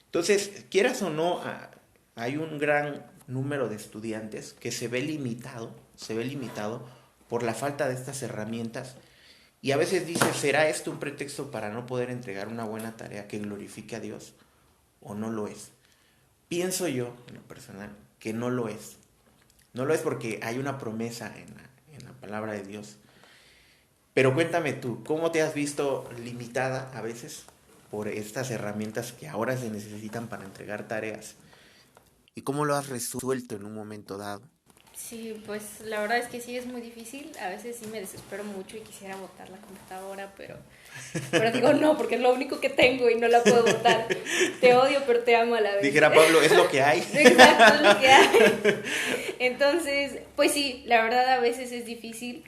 Entonces, quieras o no, hay un gran número de estudiantes que se ve limitado por la falta de estas herramientas. Y a veces dices, ¿será esto un pretexto para no poder entregar una buena tarea que glorifique a Dios? ¿O no lo es? Pienso yo, en lo personal, que no lo es. No lo es porque hay una promesa en la palabra de Dios. Pero cuéntame tú, ¿cómo te has visto limitada a veces por estas herramientas que ahora se necesitan para entregar tareas? ¿Y cómo lo has resuelto en un momento dado? Sí, pues la verdad es que sí es muy difícil. A veces sí me desespero mucho y quisiera botar la computadora, pero digo no, porque es lo único que tengo y no la puedo botar. Te odio, pero te amo a la vez. Dijera Pablo, es lo que hay. Exacto, es lo que hay. Entonces, pues sí, la verdad a veces es difícil.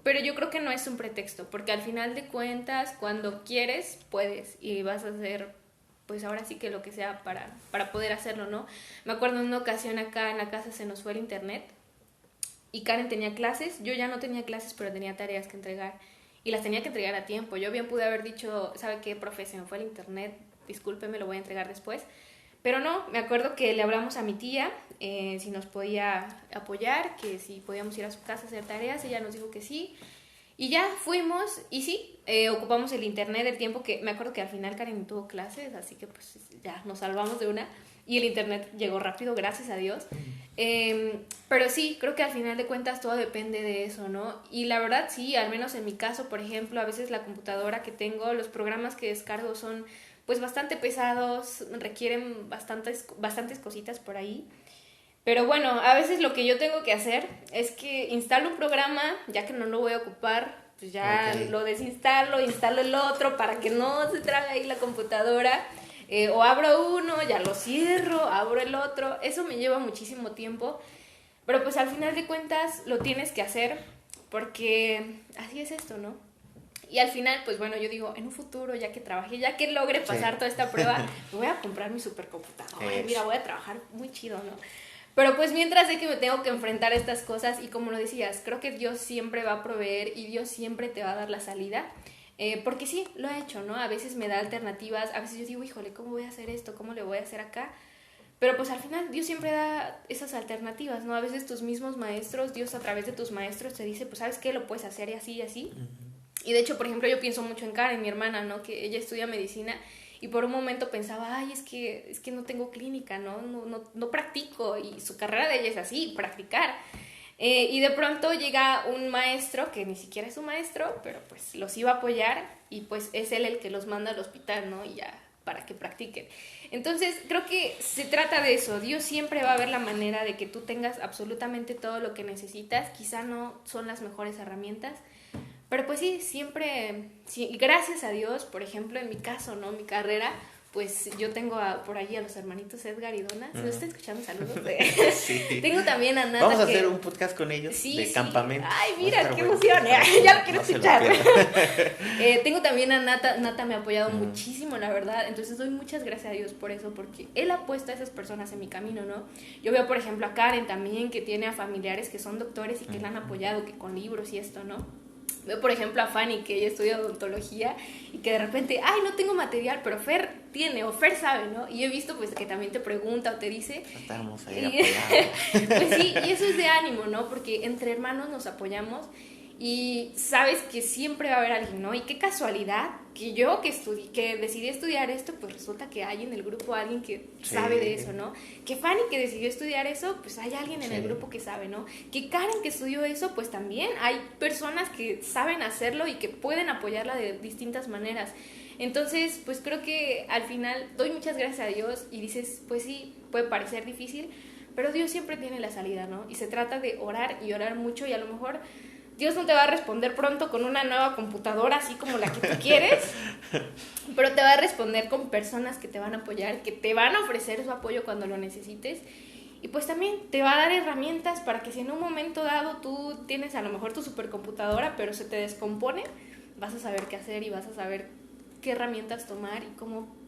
Pero yo creo que no es un pretexto, porque al final de cuentas, cuando quieres, puedes y vas a hacer, pues ahora sí que lo que sea para poder hacerlo, ¿no? Me acuerdo en una ocasión acá en la casa se nos fue el internet y Karen tenía clases, yo ya no tenía clases, pero tenía tareas que entregar y las tenía que entregar a tiempo. Yo bien pude haber dicho, ¿sabe qué, profe? Se me fue el internet, discúlpeme, lo voy a entregar después. Pero no, me acuerdo que le hablamos a mi tía si nos podía apoyar, que si podíamos ir a su casa a hacer tareas, ella nos dijo que sí. Y ya fuimos y sí, ocupamos el internet el tiempo que... Me acuerdo que al final Karen tuvo clases, así que pues ya nos salvamos de una. Y el internet llegó rápido, gracias a Dios. Pero sí, creo que al final de cuentas todo depende de eso, ¿no? Y la verdad sí, al menos en mi caso, por ejemplo, a veces la computadora que tengo, los programas que descargo son pues bastante pesados, requieren bastantes cositas por ahí. Pero bueno, a veces lo que yo tengo que hacer es que instalo un programa, ya que no lo voy a ocupar, pues ya lo desinstalo, instalo el otro para que no se trague ahí la computadora. O abro uno, ya lo cierro, abro el otro. Eso me lleva muchísimo tiempo. Pero pues al final de cuentas lo tienes que hacer porque así es esto, ¿no? Y al final, pues bueno, yo digo, en un futuro, ya que trabaje, ya que logre pasar toda esta prueba, me voy a comprar mi supercomputadora. Mira, voy a trabajar muy chido, ¿no? Pero pues mientras sé que me tengo que enfrentar a estas cosas y como lo decías, creo que Dios siempre va a proveer y Dios siempre te va a dar la salida. Porque sí, lo he hecho, ¿no? A veces me da alternativas, a veces yo digo, híjole, ¿cómo voy a hacer esto? ¿Cómo le voy a hacer acá? Pero pues al final Dios siempre da esas alternativas, ¿no? A veces tus mismos maestros, Dios a través de tus maestros te dice, pues ¿sabes qué? Lo puedes hacer y así y así. Y de hecho, por ejemplo, yo pienso mucho en Karen, mi hermana, ¿no? Que ella estudia medicina y por un momento pensaba, ay, es que no tengo clínica, ¿no? No practico, y su carrera de ella es así, practicar. Y de pronto llega un maestro, que ni siquiera es un maestro, pero pues los iba a apoyar y pues es él el que los manda al hospital, ¿no? Y ya, para que practiquen. Entonces, creo que se trata de eso. Dios siempre va a ver la manera de que tú tengas absolutamente todo lo que necesitas. Quizá no son las mejores herramientas, pero pues sí, siempre, sí, gracias a Dios, por ejemplo, en mi caso, ¿no? Mi carrera, pues yo tengo por allí a los hermanitos Edgar y Donna. Si nos están escuchando, saludos. Sí. Tengo también a Nata. Vamos a hacer un podcast con ellos, sí, de sí. campamento. Ay, mira, qué emoción. Ya lo quiero No se lo escuchar. pierdan. Tengo también a Nata. Nata me ha apoyado muchísimo, la verdad. Entonces doy muchas gracias a Dios por eso, porque Él ha puesto a esas personas en mi camino, ¿no? Yo veo, por ejemplo, a Karen también, que tiene a familiares que son doctores y que la han apoyado, que con libros y esto, ¿no? Veo, por ejemplo, a Fanny, que ella estudia odontología y que de repente, ay, no tengo material, pero Fer tiene, o Fer sabe, ¿no? Y he visto, pues, que también te pregunta o te dice. Estamos ahí apoyados. Pues sí, y eso es de ánimo, ¿no? Porque entre hermanos nos apoyamos y sabes que siempre va a haber alguien, ¿no? Y qué casualidad que yo que decidí estudiar esto, pues resulta que hay en el grupo alguien que sabe de eso, ¿no? Que Fanny, que decidió estudiar eso, pues hay alguien en el grupo que sabe, ¿no? Que Karen, que estudió eso, pues también hay personas que saben hacerlo y que pueden apoyarla de distintas maneras. Entonces, pues creo que al final doy muchas gracias a Dios y dices, pues sí, puede parecer difícil, pero Dios siempre tiene la salida, ¿no? Y se trata de orar y orar mucho, y a lo mejor Dios no te va a responder pronto con una nueva computadora así como la que tú quieres, pero te va a responder con personas que te van a apoyar, que te van a ofrecer su apoyo cuando lo necesites. Y pues también te va a dar herramientas para que si en un momento dado tú tienes a lo mejor tu supercomputadora, pero se te descompone, vas a saber qué hacer y vas a saber qué herramientas tomar y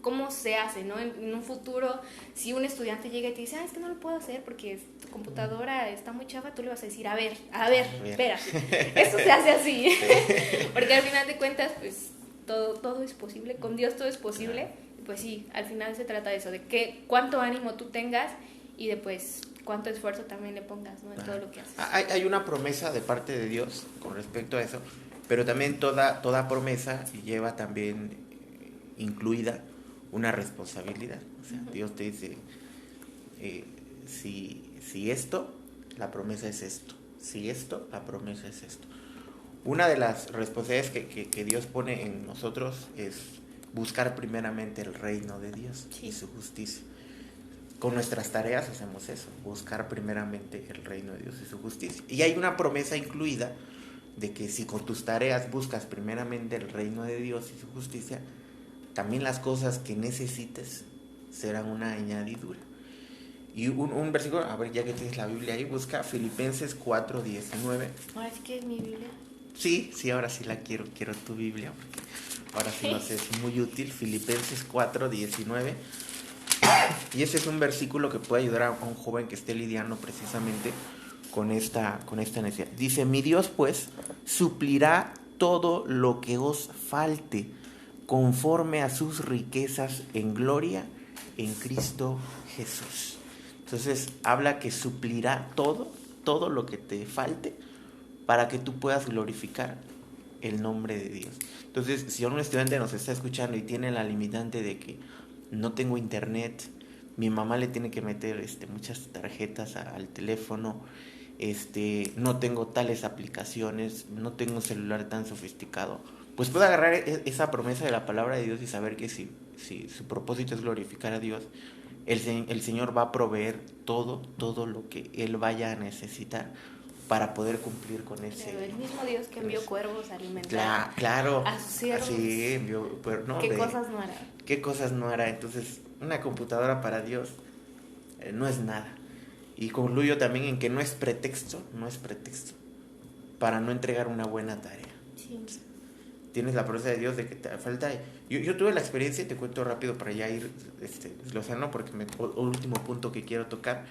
cómo se hace, ¿no? En un futuro, si un estudiante llega y te dice, es que no lo puedo hacer porque tu computadora está muy chafa, tú le vas a decir, a ver, espérate, eso se hace así. Porque al final de cuentas, pues, todo es posible, con Dios todo es posible. Pues sí, al final se trata de eso, de cuánto ánimo tú tengas y de, pues, cuánto esfuerzo también le pongas, ¿no? En todo lo que haces. Hay una promesa de parte de Dios con respecto a eso, pero también toda promesa lleva también incluida una responsabilidad. O sea, Dios te dice, si esto, la promesa es esto. Si esto, la promesa es esto. Una de las responsabilidades que Dios pone en nosotros es buscar primeramente el reino de Dios y su justicia. Con nuestras tareas hacemos eso, buscar primeramente el reino de Dios y su justicia. Y hay una promesa incluida de que si con tus tareas buscas primeramente el reino de Dios y su justicia, también las cosas que necesites serán una añadidura. Y un versículo, a ver, ya que tienes la Biblia ahí, busca Filipenses 4:19. Ahora sí que es mi Biblia. Sí, ahora sí la quiero tu Biblia, porque ahora sí nos es muy útil. Filipenses 4:19. Y ese es un versículo que puede ayudar a un joven que esté lidiando precisamente con esta necesidad. Dice, mi Dios pues suplirá todo lo que os falte conforme a sus riquezas en gloria en Cristo Jesús. Entonces habla que suplirá todo lo que te falte para que tú puedas glorificar el nombre de Dios. Entonces, si un estudiante nos está escuchando y tiene la limitante de que no tengo internet, mi mamá le tiene que meter muchas tarjetas al teléfono, no tengo tales aplicaciones, no tengo un celular tan sofisticado, pues puede agarrar esa promesa de la palabra de Dios y saber que si su propósito es glorificar a Dios, el Señor va a proveer todo lo que Él vaya a necesitar para poder cumplir con ese. Pero el mismo Dios que envió cuervos a alimentar claro, a sus siervos. Sí, envió, pero no, ¿Qué cosas no hará? Entonces, una computadora para Dios no es nada. Y concluyo también en que no es pretexto para no entregar una buena tarea. Sí. Tienes la promesa de Dios de que te falta. Yo tuve la experiencia, y te cuento rápido para ya ir desglosando, porque el último punto que quiero tocar.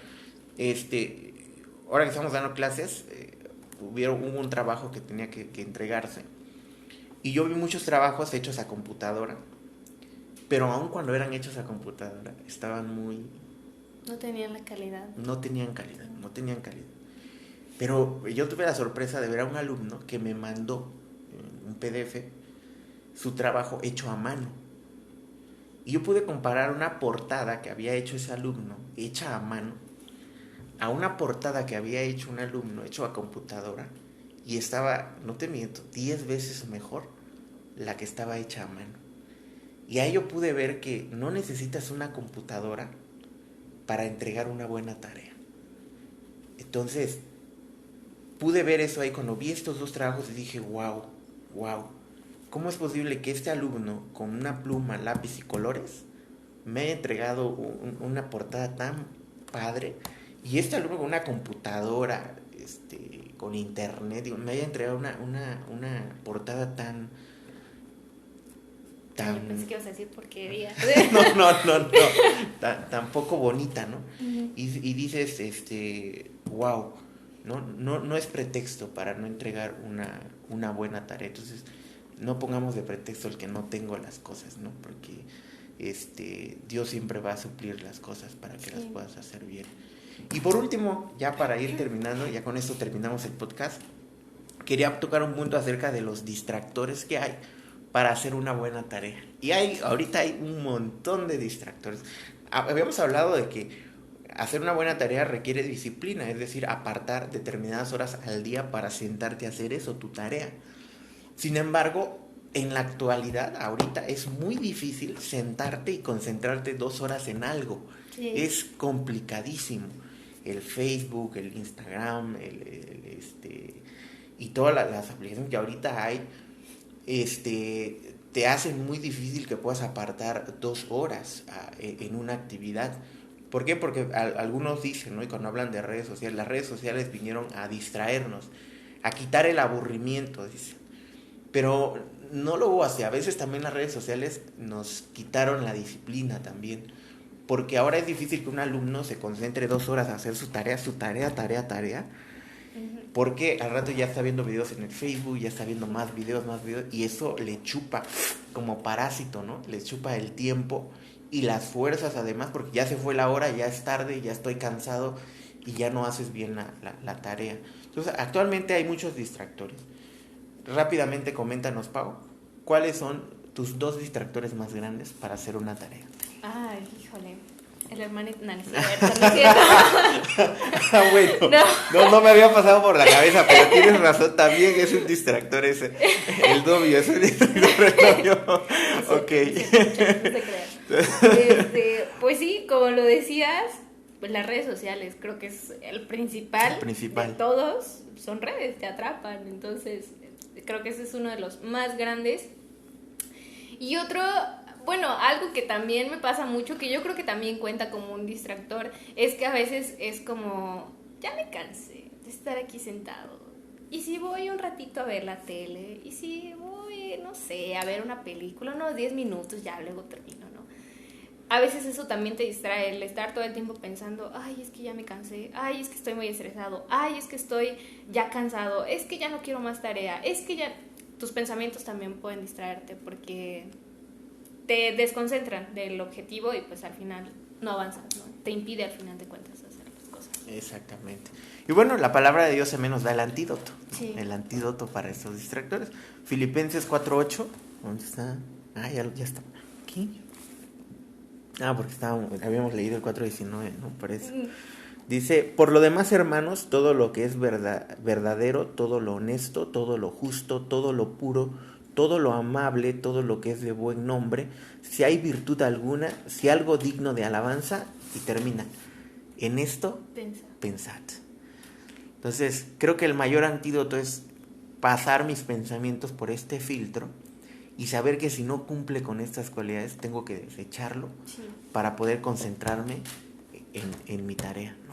Ahora que estamos dando clases, hubo un trabajo que tenía que entregarse. Y yo vi muchos trabajos hechos a computadora, pero aun cuando eran hechos a computadora, estaban muy... No tenían la calidad. No tenían calidad, no tenían calidad. Pero yo tuve la sorpresa de ver a un alumno que me mandó un PDF su trabajo hecho a mano. Y yo pude comparar una portada que había hecho ese alumno, hecha a mano, a una portada que había hecho un alumno, hecho a computadora, y estaba, no te miento, 10 veces mejor la que estaba hecha a mano. Y ahí yo pude ver que no necesitas una computadora para entregar una buena tarea. Entonces, pude ver eso ahí cuando vi estos dos trabajos y dije, wow, ¿cómo es posible que este alumno con una pluma, lápiz y colores me haya entregado una portada tan padre? Y este alumno con una computadora, con internet, me haya entregado una portada tan... Yo pensé que ibas a decir porquería. no, tan poco bonita, ¿no? Uh-huh. Y dices, wow, no es pretexto para no entregar una buena tarea. Entonces, no pongamos de pretexto el que no tengo las cosas, ¿no? Porque Dios siempre va a suplir las cosas para que las puedas hacer bien. Y por último, ya para ir terminando, ya con esto terminamos el podcast, quería tocar un punto acerca de los distractores que hay para hacer una buena tarea. Y ahorita hay un montón de distractores. Habíamos hablado de que hacer una buena tarea requiere disciplina, es decir, apartar determinadas horas al día para sentarte a hacer eso, tu tarea. Sin embargo, en la actualidad, ahorita es muy difícil sentarte y concentrarte 2 horas en algo. Sí. Es complicadísimo. El Facebook, el Instagram, y todas las aplicaciones que ahorita hay, te hacen muy difícil que puedas apartar 2 horas en una actividad. ¿Por qué? Porque algunos dicen, ¿no? Y cuando hablan de redes sociales, las redes sociales vinieron a distraernos, a quitar el aburrimiento, dicen. Pero no lo hubo así. A veces también las redes sociales nos quitaron la disciplina también. Porque ahora es difícil que un alumno se concentre 2 horas a hacer su tarea. Porque al rato ya está viendo videos en el Facebook, ya está viendo más videos, y eso le chupa como parásito, ¿no? Le chupa el tiempo y las fuerzas además, porque ya se fue la hora, ya es tarde, ya estoy cansado y ya no haces bien la tarea. Entonces, actualmente hay muchos distractores. Rápidamente coméntanos, Pau, ¿cuáles son tus 2 distractores más grandes para hacer una tarea? Ay, híjole. El hermanito, no es cierto. Bueno, no me había pasado por la cabeza, pero tienes razón, también es un distractor ese. El novio es un distractor, el novio. Ok. Pues sí, como lo decías, pues las redes sociales, creo que es el principal. De todos, son redes, te atrapan. Entonces, creo que ese es uno de los más grandes. Y otro... Bueno, algo que también me pasa mucho, que yo creo que también cuenta como un distractor, es que a veces es como, ya me cansé de estar aquí sentado. Y si voy un ratito a ver la tele, y si voy, no sé, a ver una película, unos 10 minutos, ya luego termino, ¿no? A veces eso también te distrae, el estar todo el tiempo pensando, ay, es que ya me cansé, ay, es que estoy muy estresado, ay, es que estoy ya cansado, es que ya no quiero más tarea, es que ya... Tus pensamientos también pueden distraerte porque... te desconcentran del objetivo y pues al final no avanzas, ¿no? Te impide al final de cuentas hacer las cosas. Exactamente. Y bueno, la palabra de Dios también nos da el antídoto, ¿no? Sí. El antídoto para estos distractores. Filipenses 4:8. ¿Dónde está? Ya está. ¿Aquí? Porque habíamos leído el 4:19, ¿no? Parece. Dice, por lo demás, hermanos, todo lo que es verdadero, todo lo honesto, todo lo justo, todo lo puro, todo lo amable, todo lo que es de buen nombre, si hay virtud alguna, si algo digno de alabanza, y termina, en esto pensad. Entonces, creo que el mayor antídoto es pasar mis pensamientos por este filtro y saber que si no cumple con estas cualidades, tengo que desecharlo para poder concentrarme en mi tarea, ¿no?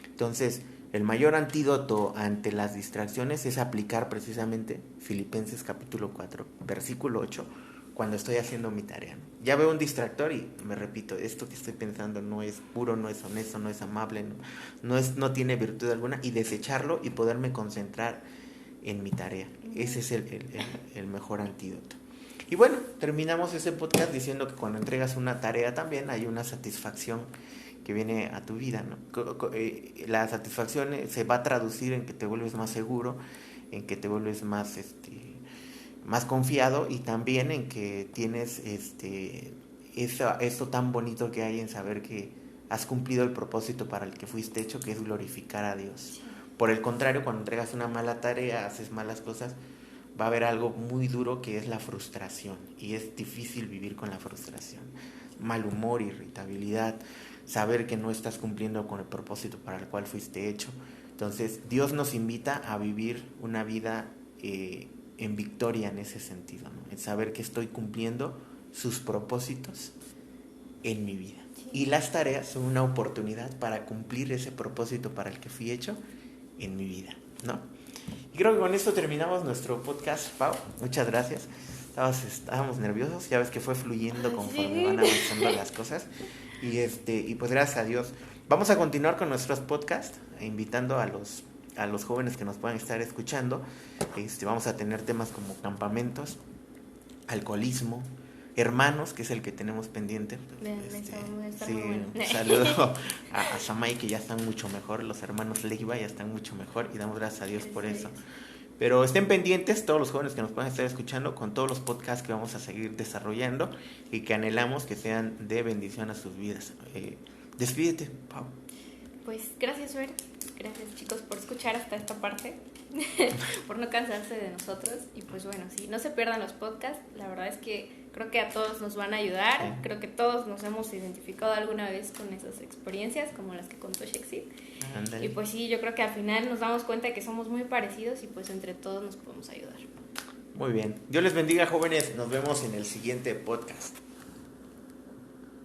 Entonces, el mayor antídoto ante las distracciones es aplicar precisamente Filipenses capítulo 4, versículo 8, cuando estoy haciendo mi tarea, ¿no? Ya veo un distractor y me repito, esto que estoy pensando no es puro, no es honesto, no es amable, no tiene virtud alguna, y desecharlo y poderme concentrar en mi tarea. Ese es el mejor antídoto. Y bueno, terminamos ese podcast diciendo que cuando entregas una tarea también hay una satisfacción que viene a tu vida, ¿no? La satisfacción se va a traducir en que te vuelves más seguro, en que te vuelves más confiado, y también en que tienes eso tan bonito que hay en saber que has cumplido el propósito para el que fuiste hecho, que es glorificar a Dios. Sí. Por el contrario, cuando entregas una mala tarea, haces malas cosas, va a haber algo muy duro que es la frustración, y es difícil vivir con la frustración. Mal humor, irritabilidad, saber que no estás cumpliendo con el propósito para el cual fuiste hecho. Entonces, Dios nos invita a vivir una vida en victoria en ese sentido, ¿no? En saber que estoy cumpliendo sus propósitos en mi vida. Sí. Y las tareas son una oportunidad para cumplir ese propósito para el que fui hecho en mi vida, ¿no? Y creo que con esto terminamos nuestro podcast, Pau. Muchas gracias. Estábamos nerviosos, ya ves que fue fluyendo conforme van avanzando las cosas. Y pues gracias a Dios. Vamos a continuar con nuestros podcasts, invitando a los jóvenes que nos puedan estar escuchando. Vamos a tener temas como campamentos, alcoholismo, hermanos, que es el que tenemos pendiente. Sí, un saludo a Samay, que ya están mucho mejor. Los hermanos Leiva ya están mucho mejor y damos gracias a Dios por eso. Pero estén pendientes todos los jóvenes que nos puedan estar escuchando con todos los podcasts que vamos a seguir desarrollando y que anhelamos que sean de bendición a sus vidas. Despídete, Pau. Pues gracias, Fer. Gracias, chicos, por escuchar hasta esta parte, por no cansarse de nosotros. Y pues bueno, sí, no se pierdan los podcasts. La verdad es que creo que a todos nos van a ayudar. Sí. Creo que todos nos hemos identificado alguna vez con esas experiencias, como las que contó Shexit. Y pues sí, yo creo que al final nos damos cuenta de que somos muy parecidos y pues entre todos nos podemos ayudar. Muy bien. Dios les bendiga, jóvenes. Nos vemos en el siguiente podcast.